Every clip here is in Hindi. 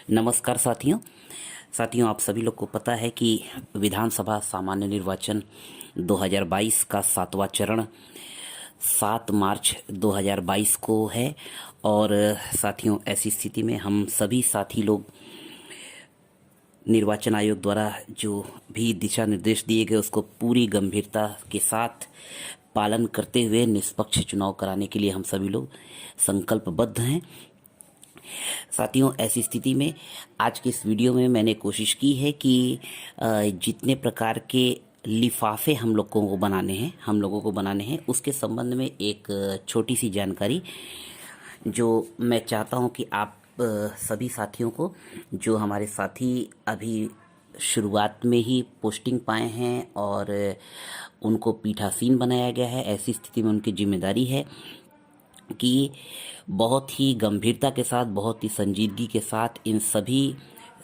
नमस्कार साथियों, आप सभी लोग को पता है कि विधानसभा सामान्य निर्वाचन 2022 का 7वां चरण 7 मार्च 2022 को है। और साथियों, ऐसी स्थिति में हम सभी साथी लोग निर्वाचन आयोग द्वारा जो भी दिशा निर्देश दिए गए उसको पूरी गंभीरता के साथ पालन करते हुए निष्पक्ष चुनाव कराने के लिए हम सभी लोग संकल्पबद्ध हैं। साथियों, ऐसी स्थिति में आज के इस वीडियो में मैंने कोशिश की है कि जितने प्रकार के लिफाफे हम लोगों को बनाने हैं उसके संबंध में एक छोटी सी जानकारी जो मैं चाहता हूं कि आप सभी साथियों को, जो हमारे साथी अभी शुरुआत में ही पोस्टिंग पाए हैं और उनको पीठासीन बनाया गया है, ऐसी स्थिति में उनकी जिम्मेदारी है कि बहुत ही गंभीरता के साथ, बहुत ही संजीदगी के साथ इन सभी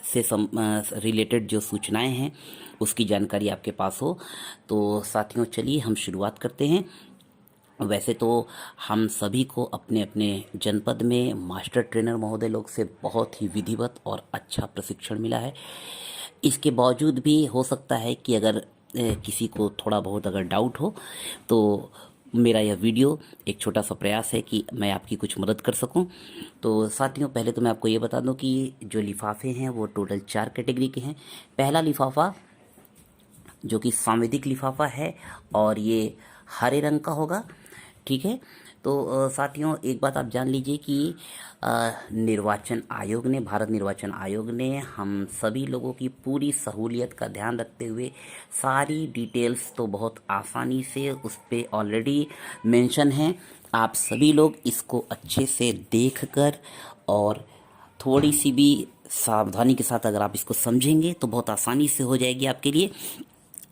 से रिलेटेड जो सूचनाएं हैं उसकी जानकारी आपके पास हो। तो साथियों, चलिए हम शुरुआत करते हैं। वैसे तो हम सभी को अपने अपने जनपद में मास्टर ट्रेनर महोदय लोग से बहुत ही विधिवत और अच्छा प्रशिक्षण मिला है। इसके बावजूद भी हो सकता है कि अगर किसी को थोड़ा बहुत अगर डाउट हो तो मेरा यह वीडियो एक छोटा सा प्रयास है कि मैं आपकी कुछ मदद कर सकूं। तो साथियों, पहले तो मैं आपको ये बता दूं कि जो लिफाफे हैं वो टोटल 4 कैटेगरी के हैं। पहला लिफाफा जो कि सांवेदिक लिफाफा है और ये हरे रंग का होगा, ठीक है। तो साथियों, एक बात आप जान लीजिए कि भारत निर्वाचन आयोग ने हम सभी लोगों की पूरी सहूलियत का ध्यान रखते हुए सारी डिटेल्स तो बहुत आसानी से उस पर ऑलरेडी मेंशन है। आप सभी लोग इसको अच्छे से देखकर और थोड़ी सी भी सावधानी के साथ अगर आप इसको समझेंगे तो बहुत आसानी से हो जाएगी आपके लिए।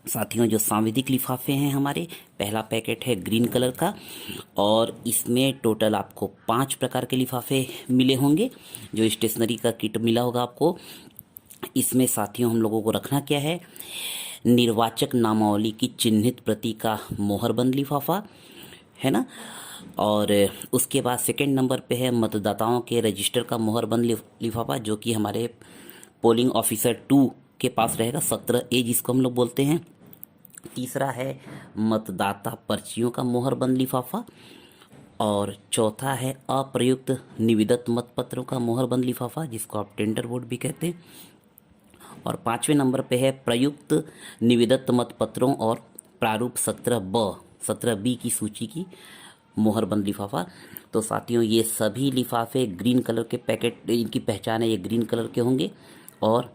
साथियों, जो सांवेदिक लिफाफे हैं हमारे, पहला पैकेट है ग्रीन कलर का और इसमें टोटल आपको 5 प्रकार के लिफाफे मिले होंगे। जो स्टेशनरी का किट मिला होगा आपको, इसमें साथियों हम लोगों को रखना क्या है, निर्वाचक नामावली की चिन्हित प्रति का मोहरबंद लिफाफा है ना। और उसके बाद सेकंड नंबर पे है मतदाताओं के रजिस्टर का मोहरबंद लिफाफा, जो कि हमारे पोलिंग ऑफिसर 2 के पास रहेगा, 17A जिसको हम लोग बोलते हैं। तीसरा है मतदाता पर्चियों का मोहरबंद लिफाफा और चौथा है अप्रयुक्त निविदत मतपत्रों का मोहरबंद लिफाफा, जिसको आप टेंडर वोट भी कहते हैं। और 5वें नंबर पे है प्रयुक्त निविदत मतपत्रों और प्रारूप 17B की सूची की मोहरबंद लिफाफा। तो साथियों, ये सभी लिफाफे ग्रीन कलर के पैकेट, इनकी पहचान है, ये ग्रीन कलर के होंगे और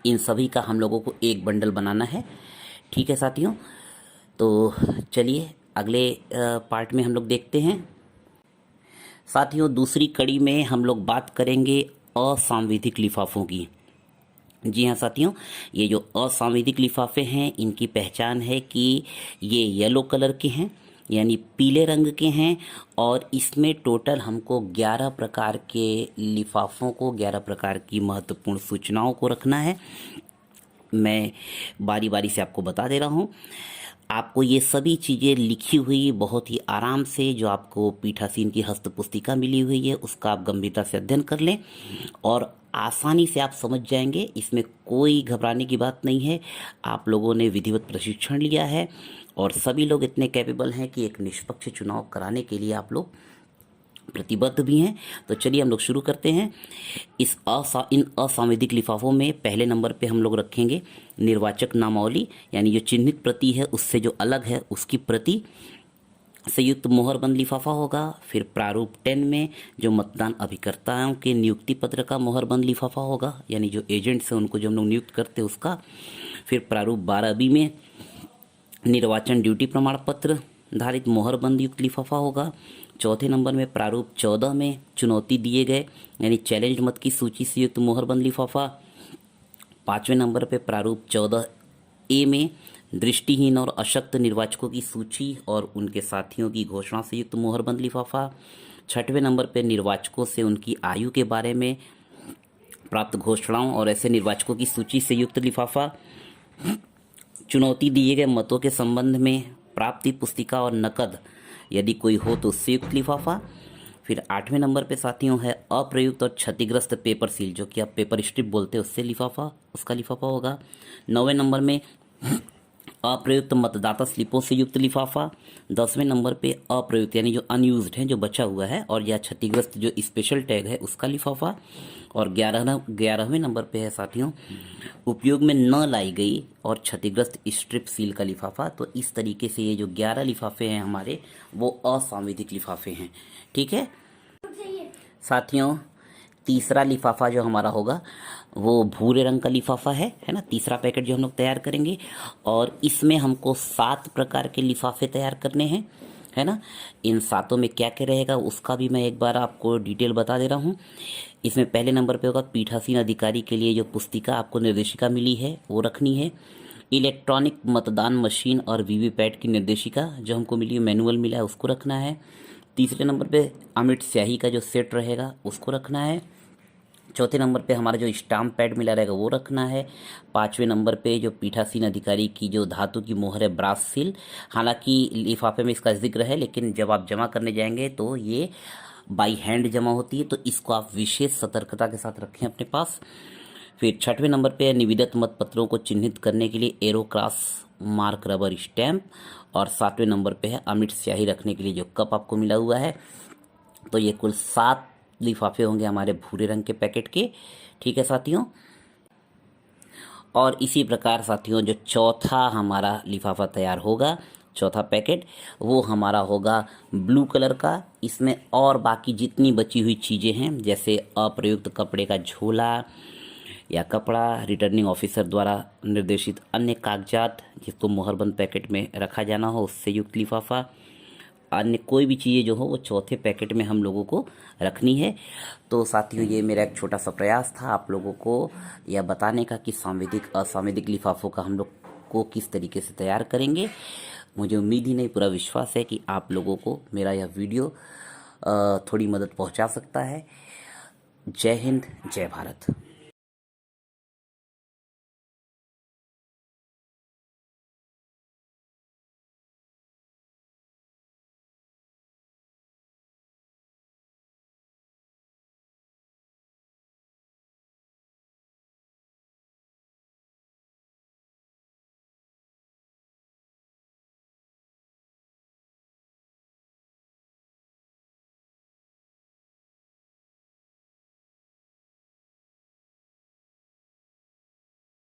इन सभी का हम लोगों को एक बंडल बनाना है, ठीक है साथियों। तो चलिए अगले पार्ट में हम लोग देखते हैं। साथियों, दूसरी कड़ी में हम लोग बात करेंगे असांविधिक लिफाफों की। जी हाँ साथियों, ये जो असांविधिक लिफाफे हैं इनकी पहचान है कि ये येलो कलर के हैं, यानी पीले रंग के हैं और इसमें टोटल हमको 11 प्रकार के लिफाफों को, 11 प्रकार की महत्वपूर्ण सूचनाओं को रखना है। मैं बारी बारी से आपको बता दे रहा हूँ। आपको ये सभी चीज़ें लिखी हुई बहुत ही आराम से, जो आपको पीठासीन की हस्त पुस्तिका मिली हुई है, उसका आप गंभीरता से अध्ययन कर लें और आसानी से आप समझ जाएंगे। इसमें कोई घबराने की बात नहीं है। आप लोगों ने विधिवत प्रशिक्षण लिया है और सभी लोग इतने कैपेबल हैं कि एक निष्पक्ष चुनाव कराने के लिए आप लोग प्रतिबद्ध भी हैं। तो चलिए हम लोग शुरू करते हैं। इन असांविधिक लिफाफों में पहले नंबर पे हम लोग रखेंगे निर्वाचक नामावली, यानी जो चिन्हित प्रति है उससे जो अलग है उसकी प्रति, संयुक्त मोहरबंद लिफाफा होगा। फिर प्रारूप 10 में जो मतदान अभिकर्ताओं के नियुक्ति पत्र का मोहरबंद लिफाफा होगा, यानी जो एजेंट्स हैं उनको जो हम लोग नियुक्त करते हैं उसका। फिर प्रारूप 12B में निर्वाचन ड्यूटी प्रमाण पत्र धारित मोहरबंद युक्त लिफाफा होगा। चौथे नंबर में प्रारूप 14 में चुनौती दिए गए, यानी चैलेंज मत की सूची से युक्त मोहरबंद लिफाफा। 5वें नंबर पे प्रारूप 14A में दृष्टिहीन और अशक्त निर्वाचकों की सूची और उनके साथियों की घोषणा से युक्त मोहरबंद लिफाफा। 6वें नंबर पे निर्वाचकों से उनकी आयु के बारे में प्राप्त घोषणाओं और ऐसे निर्वाचकों की सूची से युक्त लिफाफा। चुनौती दिए गए मतों के संबंध में प्राप्ति पुस्तिका और नकद यदि कोई हो तो उससे युक्त लिफाफा। फिर 8वें नंबर पे साथियों है अप्रयुक्त और क्षतिग्रस्त पेपर सील, जो कि आप पेपर स्ट्रिप बोलते हैं, उसका लिफाफा होगा। 9वें नंबर में अप्रयुक्त मतदाता स्लिपों से युक्त लिफाफा। 10वें नंबर पे अप्रयुक्त यानी जो अनयूज्ड है, जो बचा हुआ है और या क्षतिग्रस्त जो स्पेशल टैग है उसका लिफाफा। और 11वें नंबर पे है साथियों उपयोग में न लाई गई और क्षतिग्रस्त स्ट्रिप सील का लिफाफा। तो इस तरीके से ये जो 11 लिफाफे हैं हमारे वो असंवैधिक लिफाफे हैं। ठीक है साथियों, तीसरा लिफाफा जो हमारा होगा वो भूरे रंग का लिफाफा है ना। तीसरा पैकेट जो हम लोग तैयार करेंगे और इसमें हमको 7 प्रकार के लिफाफे तैयार करने हैं, है ना। इन 7 में क्या क्या रहेगा उसका भी मैं एक बार आपको डिटेल बता दे रहा हूँ। इसमें पहले नंबर पे होगा पीठासीन अधिकारी के लिए जो पुस्तिका आपको निर्देशिका मिली है वो रखनी है। इलेक्ट्रॉनिक मतदान मशीन और वीवीपैट की निर्देशिका जो हमको मिली है, मैनुअल मिला है, उसको रखना है। तीसरे नंबर पे अमिट स्याही का जो सेट रहेगा उसको रखना है। चौथे नंबर पे हमारा जो स्टाम्प पैड मिला रहेगा वो रखना है। 5वें नंबर पे जो पीठासीन अधिकारी की जो धातु की मोहर है ब्रास सील, हालांकि लिफाफे में इसका जिक्र है लेकिन जब आप जमा करने जाएंगे तो ये बाई हैंड जमा होती है, तो इसको आप विशेष सतर्कता के साथ रखें अपने पास। फिर 6वें नंबर पे निविदत मत पत्रों को चिन्हित करने के लिए arrow cross mark rubber stamp. और 7वें नंबर पे है अमिट स्याही रखने के लिए जो कप आपको मिला हुआ है। तो ये कुल 7 लिफाफे होंगे हमारे भूरे रंग के पैकेट के। ठीक है साथियों, और इसी प्रकार साथियों जो चौथा हमारा लिफाफा तैयार होगा, चौथा पैकेट, वो हमारा होगा ब्लू कलर का। इसमें और बाकी जितनी बची हुई चीज़ें हैं जैसे अप्रयुक्त कपड़े का झोला या कपड़ा, रिटर्निंग ऑफिसर द्वारा निर्देशित अन्य कागजात जिसको मोहरबंद पैकेट में रखा जाना हो उससे युक्त लिफाफा, अन्य कोई भी चीज़ें जो हो वो चौथे पैकेट में हम लोगों को रखनी है। तो साथियों ये मेरा एक छोटा सा प्रयास था आप लोगों को यह बताने का कि सांविधिक असांविधिक लिफाफों का हम लोग को किस तरीके से तैयार करेंगे। मुझे उम्मीद ही नहीं पूरा विश्वास है कि आप लोगों को मेरा यह वीडियो थोड़ी मदद पहुंचा सकता है। जय हिंद, जय भारत।